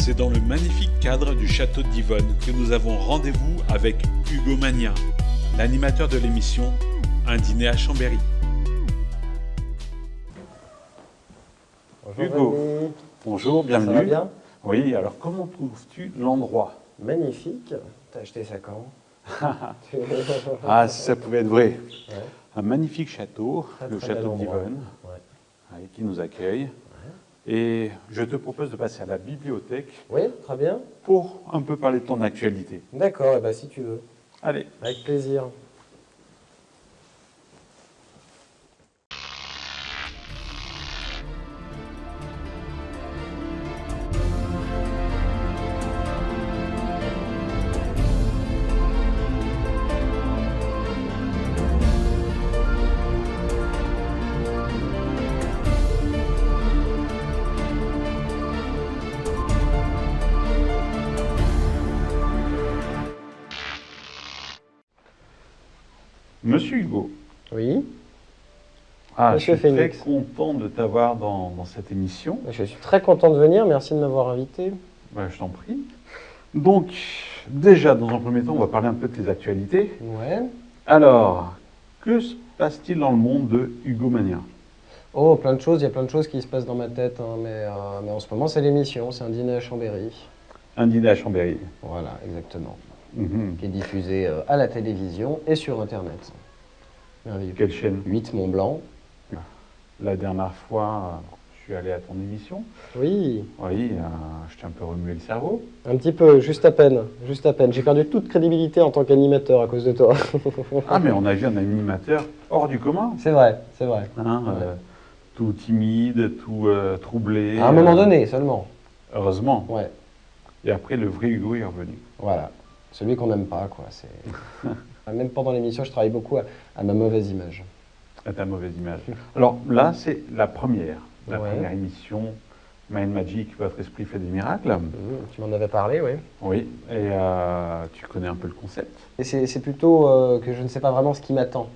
C'est dans le magnifique cadre du château d'Yvonne que nous avons rendez-vous avec Hugo Magnien, l'animateur de l'émission Un dîner à Chambéry. Bonjour Hugo, Rémi. bonjour, bienvenue. Ça va bien? Oui, alors comment trouves-tu l'endroit? Magnifique. T'as acheté ça quand? Ah, si ça pouvait être vrai. Ouais. Un magnifique château, Très, le très château bel endroit. d'Yvonne, Ouais. qui nous accueille. Et je te propose de passer à la bibliothèque Oui, très bien. pour un peu parler de ton actualité. D'accord, eh ben, si tu veux. Allez. Avec plaisir. Monsieur Hugo, Oui, je Monsieur suis très Phoenix. content de t'avoir dans cette émission. je suis très content de venir. Merci de m'avoir invité. Je t'en prie. Donc, déjà, dans un premier temps, on va parler un peu de tes actualités. Ouais. Alors, que se passe-t-il dans le monde de Hugo Magnien? Oh, plein de choses. Il y a plein de choses qui se passent dans ma tête. Mais en ce moment, c'est l'émission. C'est un dîner à Chambéry. Un dîner à Chambéry. Voilà, exactement. Mhm. Qui est diffusé à la télévision et sur Internet. Merveilleux. Quelle chaîne? 8 Mont Blanc. La dernière fois, je suis allé à ton émission. Oui. Oui, je t'ai un peu remué le cerveau. Un petit peu, juste à peine, juste à peine. J'ai perdu toute crédibilité en tant qu'animateur à cause de toi. Ah, mais on a vu un animateur hors du commun. C'est vrai, c'est vrai. Hein, tout timide, tout troublé. À un moment donné seulement. Heureusement. Ouais, Et après, le vrai Hugo est revenu. voilà. Celui qu'on n'aime pas, quoi. Même pendant l'émission, je travaille beaucoup à ma mauvaise image. À ta mauvaise image. Alors là, c'est la première. La Ouais. première émission, Mind Magic, votre esprit fait des miracles. Tu m'en avais parlé, oui. Oui, et tu connais un peu le concept. Et c'est plutôt que je ne sais pas vraiment ce qui m'attend.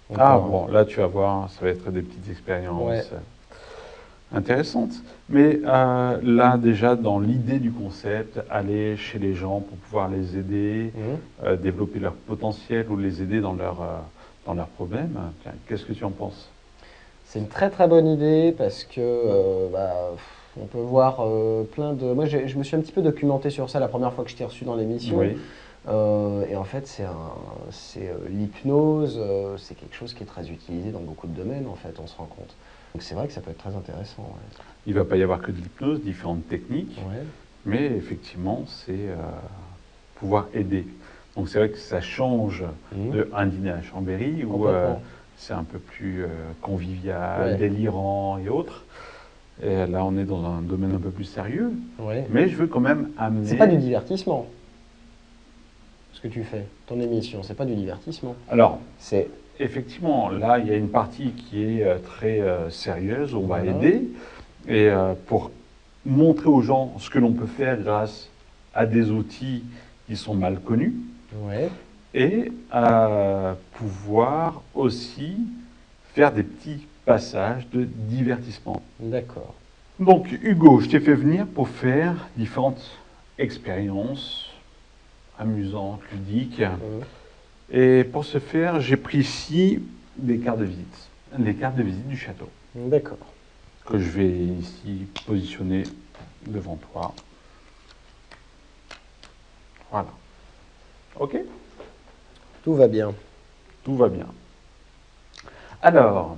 Donc, Bon, là tu vas voir, ça va être des petites expériences Ouais. intéressantes. Mais là, déjà, dans l'idée du concept, aller chez les gens pour pouvoir les aider, développer leur potentiel ou les aider dans leurs problèmes. Tiens, qu'est-ce que tu en penses? C'est une très très bonne idée parce que on peut voir plein de. Moi, je me suis un petit peu documenté sur ça la première fois que je t'ai reçu dans l'émission. Oui. Et en fait, c'est l'hypnose, c'est quelque chose qui est très utilisé dans beaucoup de domaines, en fait, on se rend compte. Donc c'est vrai que ça peut être très intéressant. Ouais. Il ne va pas y avoir que de l'hypnose, différentes techniques. Ouais. Mais effectivement, c'est pouvoir aider. Donc c'est vrai que ça change de un dîner à Chambéry où Complètement. c'est un peu plus convivial, Ouais. délirant et autres. Et là, on est dans un domaine un peu plus sérieux. Ouais. Mais je veux quand même amener... C'est pas du divertissement, ce que tu fais, ton émission, c'est pas du divertissement. Alors, C'est effectivement, là, il y a une partie qui est très sérieuse, où on va Voilà. aider. Et pour montrer aux gens ce que l'on peut faire grâce à des outils qui sont mal connus. ouais. Et pouvoir aussi faire des petits passages de divertissement. D'accord. Donc Hugo, je t'ai fait venir pour faire différentes expériences amusantes, ludiques. Et pour ce faire, j'ai pris ici des cartes de visite. Les cartes de visite du château, D'accord. que je vais ici positionner devant toi. Voilà. Ok? Tout va bien. Tout va bien. Alors,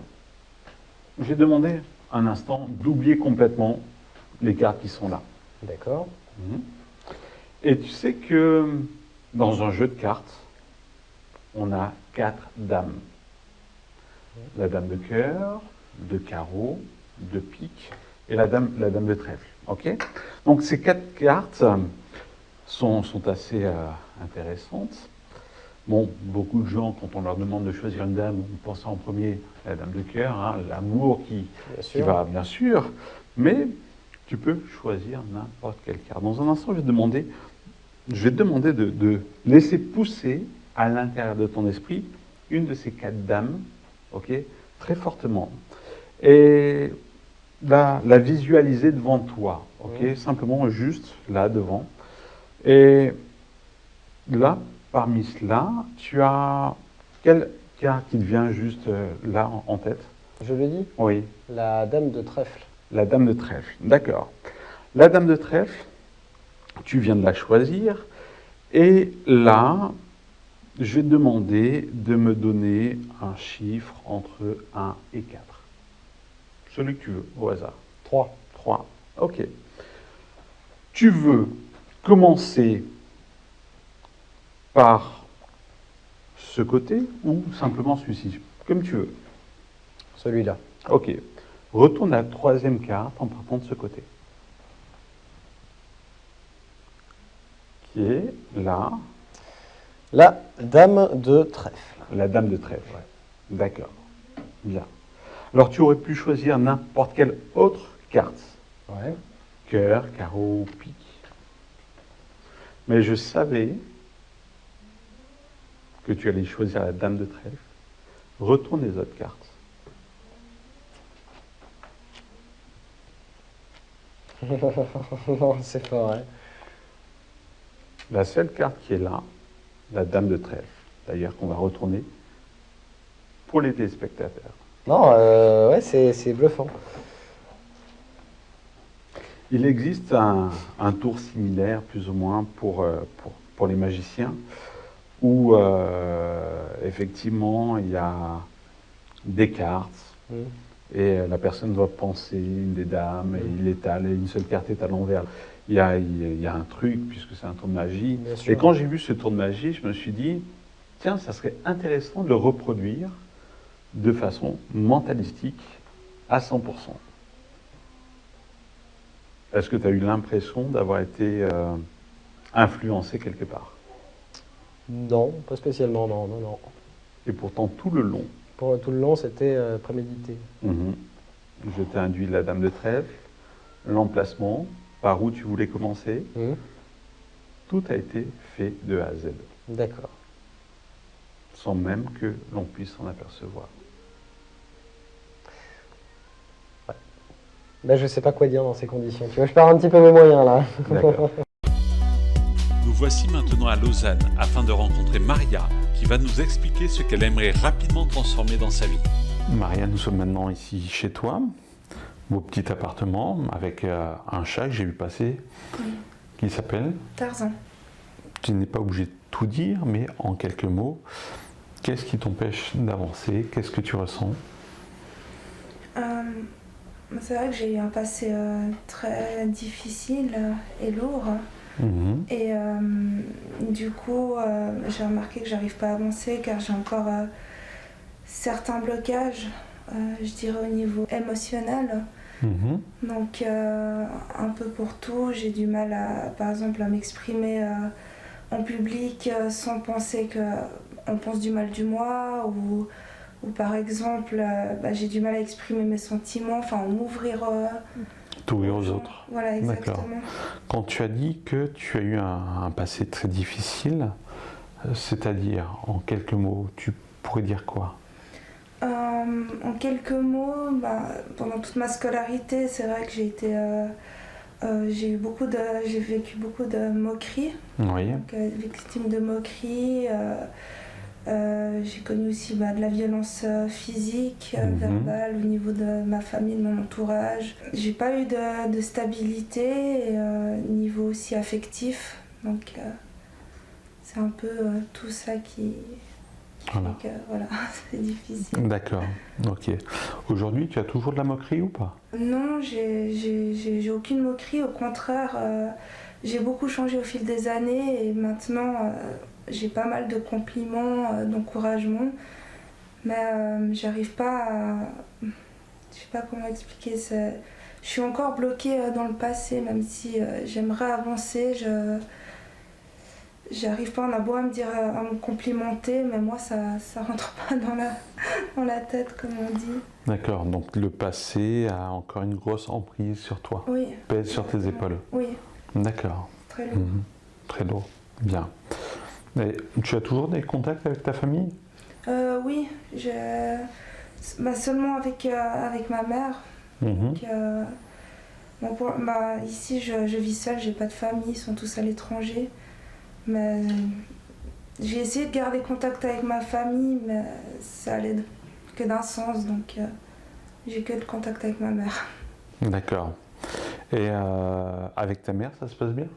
j'ai demandé un instant d'oublier complètement les cartes qui sont là. D'accord. Et tu sais que dans un jeu de cartes, on a 4 dames. La dame de cœur, de carreau, de pique et la dame de trèfle. Ok? Donc ces 4 cartes sont assez intéressantes. Bon, beaucoup de gens, quand on leur demande de choisir une dame, on pense en premier à la dame de cœur, hein, l'amour Bien qui sûr. va bien sûr, mais tu peux choisir n'importe quelle carte. Dans un instant, je vais te demander de laisser pousser à l'intérieur de ton esprit une de ces 4 dames, ok, très fortement. Et la visualiser devant toi, ok? Simplement juste là devant. Et là, parmi cela, tu as quelle carte qui te vient juste là en tête? Je le dis, Oui, la dame de trèfle. la dame de trèfle. D'accord. La dame de trèfle, tu viens de la choisir. Et là, je vais te demander de me donner un chiffre entre 1 et 4. Celui que tu veux, au hasard. 3. 3. Ok. Tu veux commencer par ce côté ou simplement celui-ci? Comme tu veux. Celui-là. Ok. Retourne à la troisième carte en partant de ce côté. Qui est là, La dame de trèfle. la dame de trèfle. D'accord. Bien. Alors tu aurais pu choisir n'importe quelle autre carte. Ouais. Cœur, carreau, pique. Mais je savais que tu allais choisir la dame de trèfle. Retourne les autres cartes. Non, c'est pas vrai. La seule carte qui est là, la dame de trèfle. D'ailleurs, qu'on va retourner pour les téléspectateurs. Non, ouais, c'est bluffant. Il existe un tour similaire, plus ou moins, pour les magiciens, où effectivement, il y a des cartes, et la personne doit penser, une des dames, et il étale, et une seule carte est à l'envers. Il y a un truc, puisque c'est un tour de magie. Bien sûr. Et quand j'ai vu ce tour de magie, je me suis dit, tiens, ça serait intéressant de le reproduire de façon mentalistique à 100%. Est-ce que tu as eu l'impression d'avoir été influencé quelque part? Non, pas spécialement, non, non, non. Et pourtant, tout le long, Pour tout le long, c'était prémédité. je t'ai induit la dame de trèfle, l'emplacement, par où tu voulais commencer. Tout a été fait de A à Z, D'accord. sans même que l'on puisse s'en apercevoir. Ben, je sais pas quoi dire dans ces conditions. Tu vois, je perds un petit peu mes moyens là. D'accord. Nous voici maintenant à Lausanne afin de rencontrer Maria qui va nous expliquer ce qu'elle aimerait rapidement transformer dans sa vie. Maria, nous sommes maintenant ici chez toi, beau petit appartement avec un chat que j'ai vu passer, qui s'appelle Tarzan. Tu n'es pas obligé de tout dire, mais en quelques mots, qu'est-ce qui t'empêche d'avancer? Qu'est-ce que tu ressens? C'est vrai que j'ai eu un passé très difficile et lourd. Et du coup, j'ai remarqué que j'arrive pas à avancer car j'ai encore certains blocages, je dirais au niveau émotionnel. Donc, un peu pour tout, j'ai du mal par exemple, à m'exprimer en public sans penser qu'on pense du mal de moi ou par exemple, j'ai du mal à exprimer mes sentiments, enfin m'ouvrir. T'ouvrir aux autres. Voilà, exactement. D'accord. Quand tu as dit que tu as eu un passé très difficile, c'est-à-dire, en quelques mots, tu pourrais dire quoi? En quelques mots, pendant toute ma scolarité, c'est vrai que j'ai vécu beaucoup de moqueries, Oui. donc, victime de moqueries. J'ai connu aussi de la violence physique, verbale au niveau de ma famille, de mon entourage. J'ai pas eu de stabilité, niveau aussi affectif. Donc c'est un peu tout ça qui Voilà. fait que voilà, c'est difficile. D'accord, ok. Aujourd'hui, tu as toujours de la moquerie ou pas? Non, j'ai aucune moquerie, au contraire, j'ai beaucoup changé au fil des années et maintenant j'ai pas mal de compliments, d'encouragement, mais j'arrive pas à... Je sais pas comment expliquer, je suis encore bloquée dans le passé, même si j'aimerais avancer, j'arrive pas, on a beau à me dire, à me complimenter, mais moi ça rentre pas dans la tête, comme on dit. D'accord, donc le passé a encore une grosse emprise sur toi, Oui. pèse sur tes épaules. Oui, D'accord. très lourd. Très lourd, bien. Et tu as toujours des contacts avec ta famille? Oui, seulement avec ma mère. Donc, ici, je vis seule, j'ai pas de famille, ils sont tous à l'étranger. Mais j'ai essayé de garder contact avec ma famille, mais ça allait que d'un sens, donc j'ai que le contact avec ma mère. D'accord. Et avec ta mère, ça se passe bien?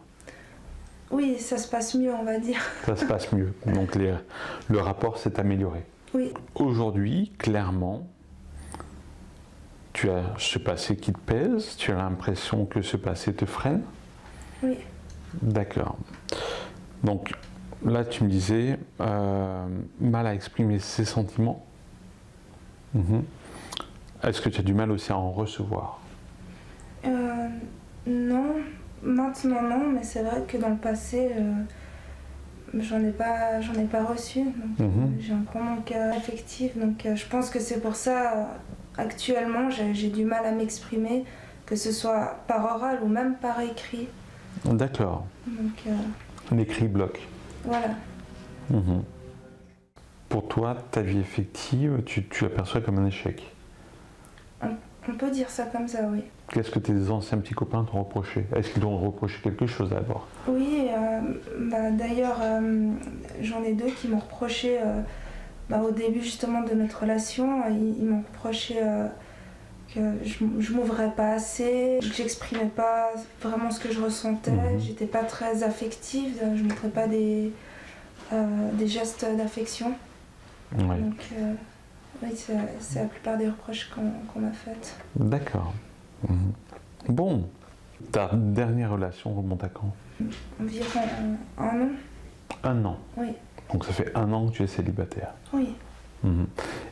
Oui, ça se passe mieux, on va dire. Ça se passe mieux. Donc le rapport s'est amélioré. Oui. Aujourd'hui, clairement, tu as ce passé qui te pèse, tu as l'impression que ce passé te freine? Oui. D'accord. Donc là, tu me disais mal à exprimer ses sentiments. Est-ce que tu as du mal aussi à en recevoir? Non, maintenant non, mais c'est vrai que dans le passé, j'en ai pas reçu. Donc, j'ai un grand manque affectif, donc je pense que c'est pour ça, actuellement, j'ai du mal à m'exprimer, que ce soit par oral ou même par écrit. D'accord. Donc, L'écrit bloque. voilà. Pour toi, ta vie affective, tu l'aperçois comme un échec. On peut dire ça comme ça, oui. Qu'est-ce que tes anciens petits copains t'ont reproché? Est-ce qu'ils t'ont reproché quelque chose d'abord? Oui, d'ailleurs, j'en ai deux qui m'ont reproché, au début justement de notre relation, ils m'ont reproché que je m'ouvrais pas assez, que j'exprimais pas vraiment ce que je ressentais, j'étais pas très affective, je montrais pas des gestes d'affection. Oui. Donc, oui, c'est la plupart des reproches qu'on m'a faites. D'accord. Bon, ta dernière relation remonte à quand? Environ un an. Un an. Oui. Donc ça fait un an que tu es célibataire. Oui.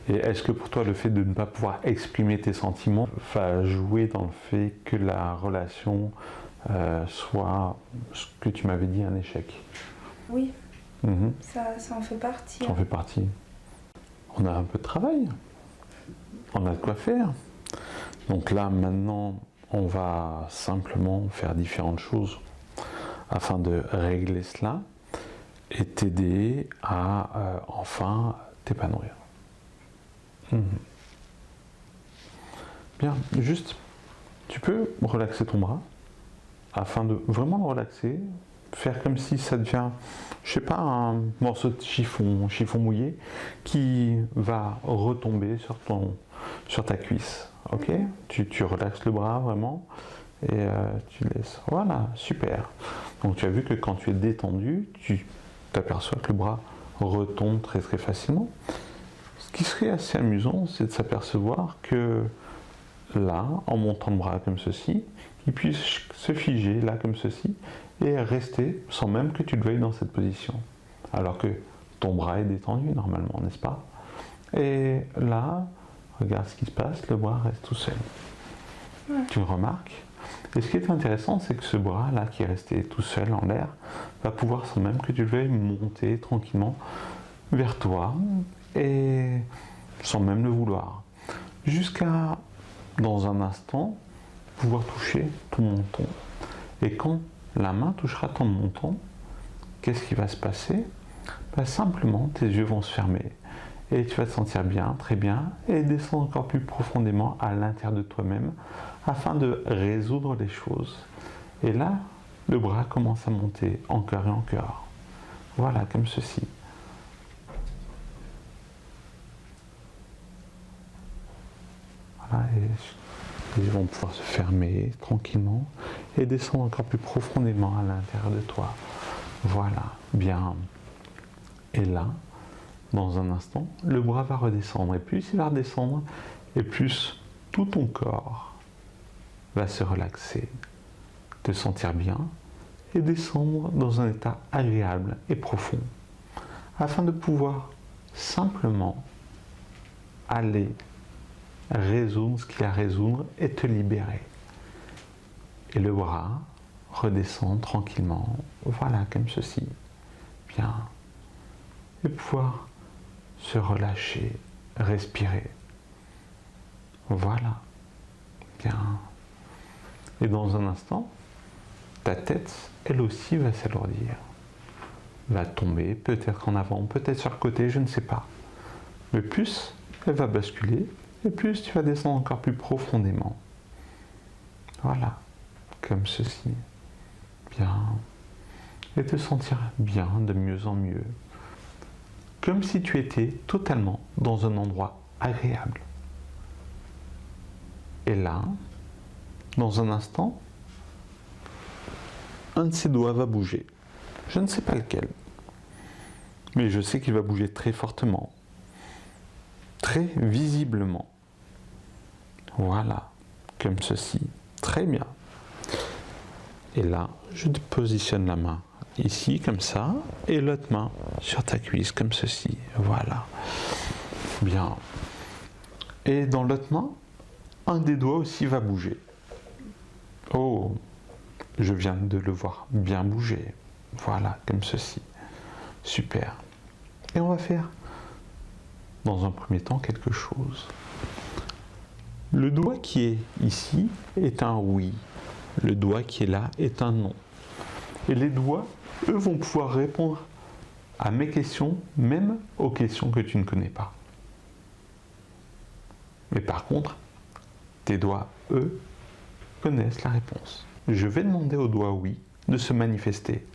Et est-ce que pour toi le fait de ne pas pouvoir exprimer tes sentiments va jouer dans le fait que la relation soit, ce que tu m'avais dit, un échec? Oui. Ça en fait partie. Ça en fait partie. On a un peu de travail. On a de quoi faire. Donc là, maintenant, on va simplement faire différentes choses afin de régler cela et t'aider à enfin t'épanouir. Bien, juste, tu peux relaxer ton bras afin de vraiment le relaxer, faire comme si ça devient, je sais pas, un morceau de chiffon mouillé qui va retomber sur ta cuisse. Ok? Tu relaxes le bras vraiment et tu laisses. Voilà, super. Donc tu as vu que quand tu es détendu, tu t'aperçois que le bras retombe très très facilement. Ce qui serait assez amusant, c'est de s'apercevoir que là, en montant le bras comme ceci, il puisse se figer là comme ceci et rester sans même que tu le veuilles dans cette position. Alors que ton bras est détendu normalement, n'est-ce pas? Et là, regarde ce qui se passe, le bras reste tout seul. Ouais. Tu le remarques? Et ce qui est intéressant, c'est que ce bras-là qui est resté tout seul en l'air va pouvoir, sans même que tu le veuilles, monter tranquillement vers toi et sans même le vouloir. Jusqu'à, dans un instant, pouvoir toucher ton menton. Et quand la main touchera ton menton, qu'est-ce qui va se passer? Simplement, tes yeux vont se fermer. Et tu vas te sentir bien, très bien, et descendre encore plus profondément à l'intérieur de toi-même afin de résoudre les choses. Et là, le bras commence à monter encore et encore. Voilà, comme ceci. Voilà, et les yeux vont pouvoir se fermer tranquillement et descendre encore plus profondément à l'intérieur de toi. Voilà, bien. Et là, dans un instant, le bras va redescendre. Et plus il va redescendre, et plus tout ton corps va se relaxer, te sentir bien, et descendre dans un état agréable et profond, afin de pouvoir simplement aller résoudre ce qu'il y a à résoudre et te libérer. Et le bras redescend tranquillement, voilà, comme ceci. Bien. Et pouvoir se relâcher, respirer. Voilà. Bien. Et dans un instant, ta tête, elle aussi, va s'alourdir. Va tomber, peut-être en avant, peut-être sur le côté, je ne sais pas. Mais plus elle va basculer, et plus tu vas descendre encore plus profondément. Voilà, comme ceci. Bien. Et te sentir bien de mieux en mieux. Comme si tu étais totalement dans un endroit agréable. Et là, dans un instant, un de ses doigts va bouger. Je ne sais pas lequel. Mais je sais qu'il va bouger très fortement. Très visiblement. Voilà, comme ceci. Très bien. Et là, je te positionne la main ici, comme ça, et l'autre main sur ta cuisse, comme ceci. Voilà. Bien. Et dans l'autre main, un des doigts aussi va bouger. Oh, je viens de le voir bien bouger. Voilà, comme ceci. Super. Et on va faire, dans un premier temps, quelque chose. Le doigt qui est ici est un oui. Le doigt qui est là est un non. Et les doigts, eux, vont pouvoir répondre à mes questions, même aux questions que tu ne connais pas. Mais par contre, tes doigts, eux, connaissent la réponse. Je vais demander au doigt oui de se manifester,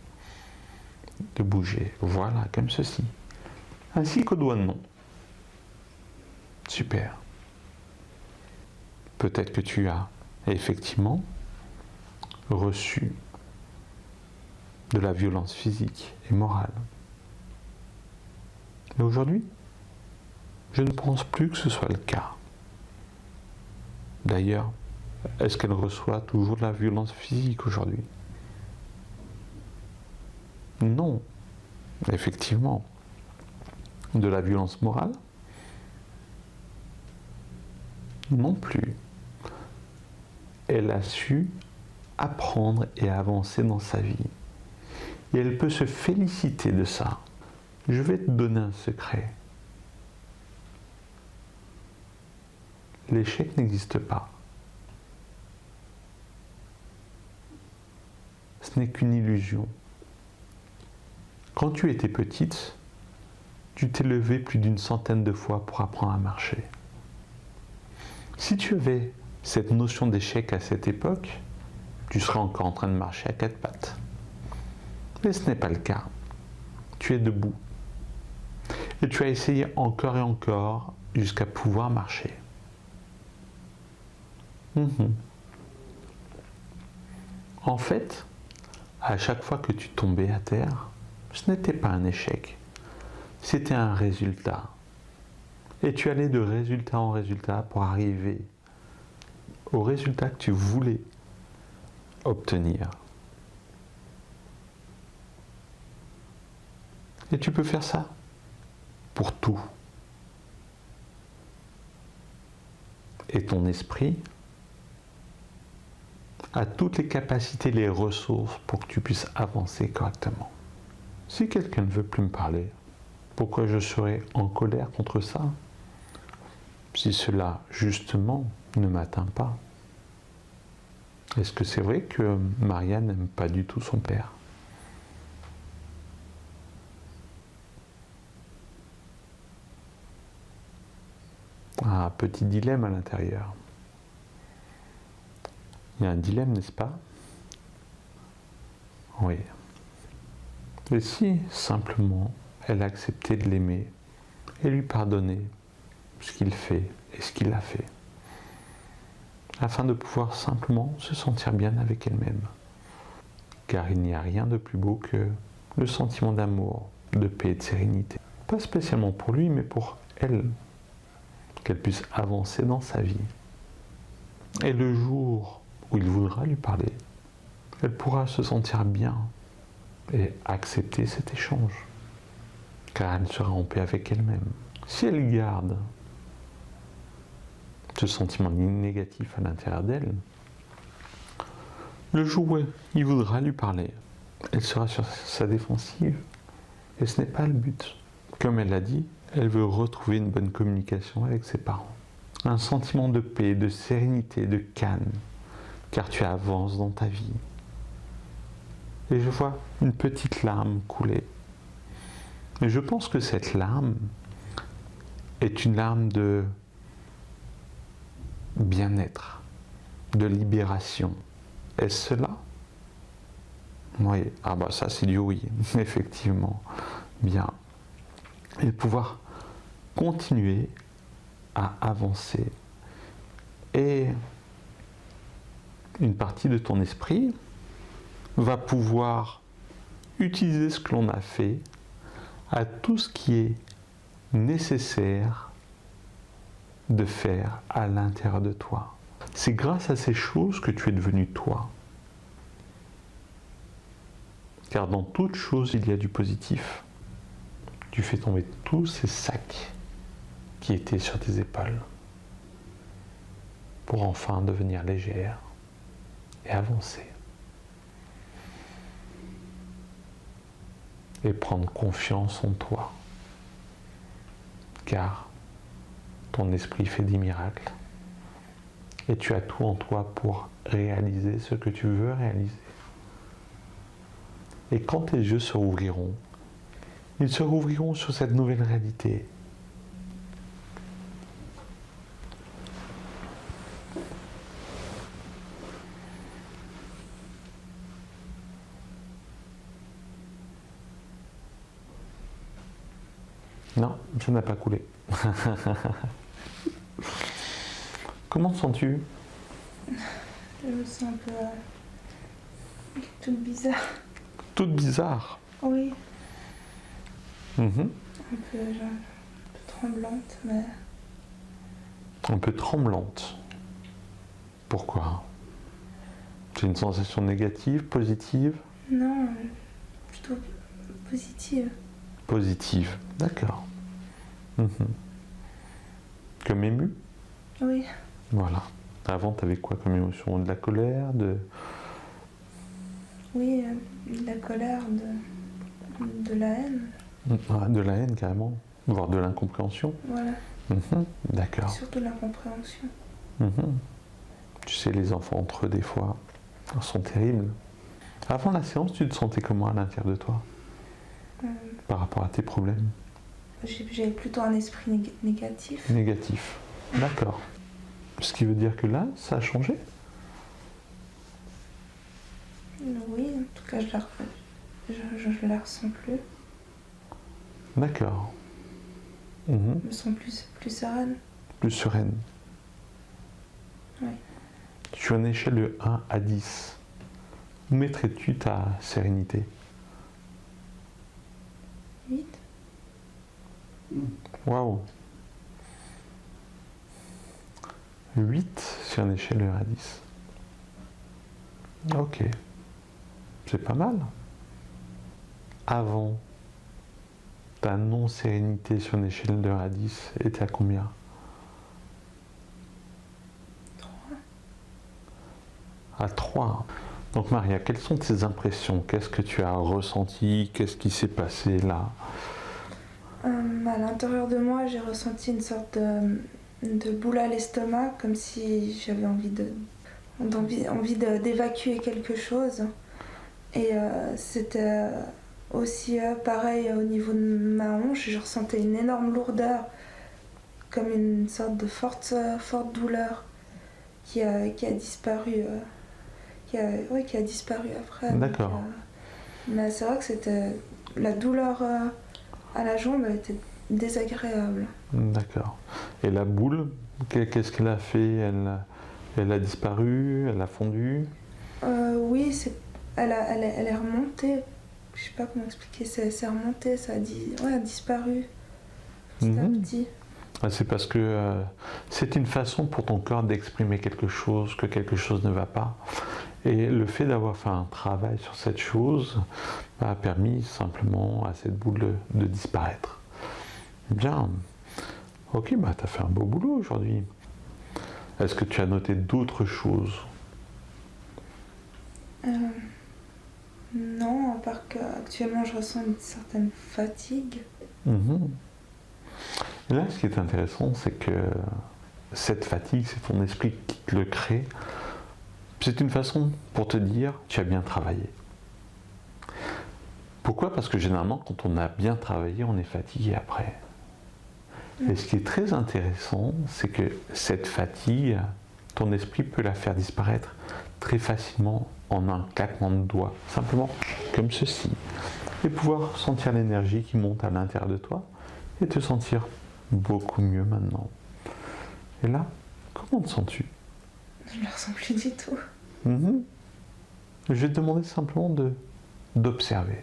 de bouger, voilà, comme ceci. Ainsi qu'au doigt non. Super. Peut-être que tu as effectivement reçu de la violence physique et morale. Mais aujourd'hui, je ne pense plus que ce soit le cas. D'ailleurs, est-ce qu'elle reçoit toujours de la violence physique aujourd'hui? Non. Effectivement. De la violence morale? Non plus. Elle a su apprendre et avancer dans sa vie. Et elle peut se féliciter de ça. Je vais te donner un secret. L'échec n'existe pas. Ce n'est qu'une illusion. Quand tu étais petite, tu t'es levée plus d'une centaine de fois pour apprendre à marcher. Si tu avais cette notion d'échec à cette époque, tu serais encore en train de marcher à quatre pattes. Mais ce n'est pas le cas. Tu es debout. Et tu as essayé encore et encore jusqu'à pouvoir marcher. En fait, à chaque fois que tu tombais à terre, ce n'était pas un échec. C'était un résultat. Et tu allais de résultat en résultat pour arriver au résultat que tu voulais obtenir. Et tu peux faire ça pour tout. Et ton esprit a toutes les capacités, les ressources pour que tu puisses avancer correctement. Si quelqu'un ne veut plus me parler, pourquoi je serais en colère contre ça? Si cela, justement, ne m'atteint pas. Est-ce que c'est vrai que Maria n'aime pas du tout son père? Ah, petit dilemme à l'intérieur. Il y a un dilemme, n'est-ce pas? Oui. Et si, simplement, elle acceptait de l'aimer et lui pardonner ce qu'il fait et ce qu'il a fait, afin de pouvoir simplement se sentir bien avec elle-même. Car il n'y a rien de plus beau que le sentiment d'amour, de paix et de sérénité. Pas spécialement pour lui, mais pour elle. Qu'elle puisse avancer dans sa vie. Et le jour où il voudra lui parler, elle pourra se sentir bien et accepter cet échange. Car elle sera en paix avec elle-même. Si elle garde ce sentiment négatif à l'intérieur d'elle, le jour où il voudra lui parler, elle sera sur sa défensive. Et ce n'est pas le but. Comme elle l'a dit, elle veut retrouver une bonne communication avec ses parents. Un sentiment de paix, de sérénité, de calme, car tu avances dans ta vie. Et je vois une petite larme couler. Et je pense que cette larme est une larme de bien-être, de libération. Est-ce cela? Oui. Ah bah ça c'est du oui, effectivement. Bien. Et pouvoir continuer à avancer. Et une partie de ton esprit va pouvoir utiliser ce que l'on a fait à tout ce qui est nécessaire de faire à l'intérieur de toi. C'est grâce à ces choses que tu es devenu toi. Car dans toute chose, il y a du positif. Tu fais tomber tous ces sacs qui étaient sur tes épaules pour enfin devenir légère et avancer. Et prendre confiance en toi. Car ton esprit fait des miracles. Et tu as tout en toi pour réaliser ce que tu veux réaliser. Et quand tes yeux se rouvriront, ils se rouvriront sur cette nouvelle réalité. Non, ça n'a pas coulé. Comment te sens-tu? Je me sens un peu toute bizarre. Toute bizarre. Oui, Mhm. un peu tremblante, mais Un peu tremblante. Pourquoi? C'est une sensation négative, positive? non, plutôt positive. Positive, d'accord. Mhm. Comme ému? Oui, Voilà. Avant, tu avais quoi comme émotion? De la colère, oui, de la colère, de la haine, de la haine carrément, voire de l'incompréhension. voilà, Mhm. D'accord. surtout l'incompréhension. Mhm. Tu sais, les enfants entre eux, des fois, sont terribles. Avant la séance, tu te sentais comment à l'intérieur de toi Euh, par rapport à tes problèmes? J'avais plutôt un esprit négatif. Négatif. D'accord. Ce qui veut dire que là, ça a changé? Oui, en tout cas, je la ressens plus. D'accord. Mhm. Je me sens plus sereine. Plus sereine. Oui. Sur une échelle de 1 à 10, où mettrais-tu ta sérénité? 8. Waouh! 8 sur une échelle de 1 à 10. Ok. C'est pas mal. Avant, ta non-sérénité sur une échelle de 1 à 10 était à combien? 3. À 3. Donc Maria, quelles sont tes impressions? Qu'est-ce que tu as ressenti? Qu'est-ce qui s'est passé là? À l'intérieur de moi, j'ai ressenti une sorte de boule à l'estomac, comme si j'avais envie d'évacuer quelque chose. Et c'était aussi pareil au niveau de ma hanche, je ressentais une énorme lourdeur, comme une sorte de forte douleur qui a disparu. Qui a disparu après. D'accord. Donc, mais c'est vrai que c'était la douleur à la jambe, elle était désagréable. D'accord. Et la boule, qu'est-ce qu'elle a fait? Elle a disparu? Elle a fondu? Oui, elle est remontée. Je sais pas comment expliquer. C'est remonté, ça a disparu petit à petit. C'est parce que c'est une façon pour ton corps d'exprimer quelque chose, que quelque chose ne va pas. Et le fait d'avoir fait un travail sur cette chose a permis simplement à cette boule de disparaître. Bien. Ok, bah tu as fait un beau boulot aujourd'hui. Est-ce que tu as noté d'autres choses? Non, à part qu'actuellement je ressens une certaine fatigue. Mhm. Et là, ce qui est intéressant, c'est que cette fatigue, c'est ton esprit qui te le crée. C'est une façon pour te dire, tu as bien travaillé. Pourquoi? Parce que généralement, quand on a bien travaillé, on est fatigué après. Et ce qui est très intéressant, c'est que cette fatigue ton esprit peut la faire disparaître très facilement en un claquement de doigts, simplement comme ceci, et pouvoir sentir l'énergie qui monte à l'intérieur de toi et te sentir beaucoup mieux maintenant. Et là, comment te sens-tu? Je ne le ressens plus du tout. Je vais te demander simplement d'observer.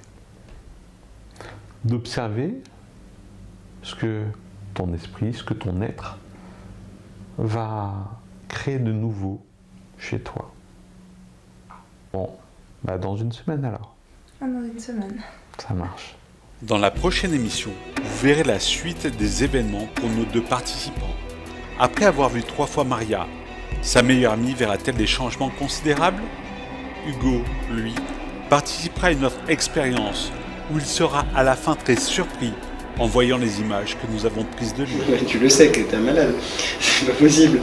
D'observer ce que ton esprit, ce que ton être va créer de nouveau chez toi. Bon, dans une semaine alors. Dans une semaine. Ça marche. Dans la prochaine émission, vous verrez la suite des événements pour nos 2 participants. Après avoir vu 3 fois Maria, sa meilleure amie verra-t-elle des changements considérables? Hugo, lui, participera à une autre expérience où il sera à la fin très surpris en voyant les images que nous avons prises de lui. Tu le sais que t'es un malade, c'est pas possible.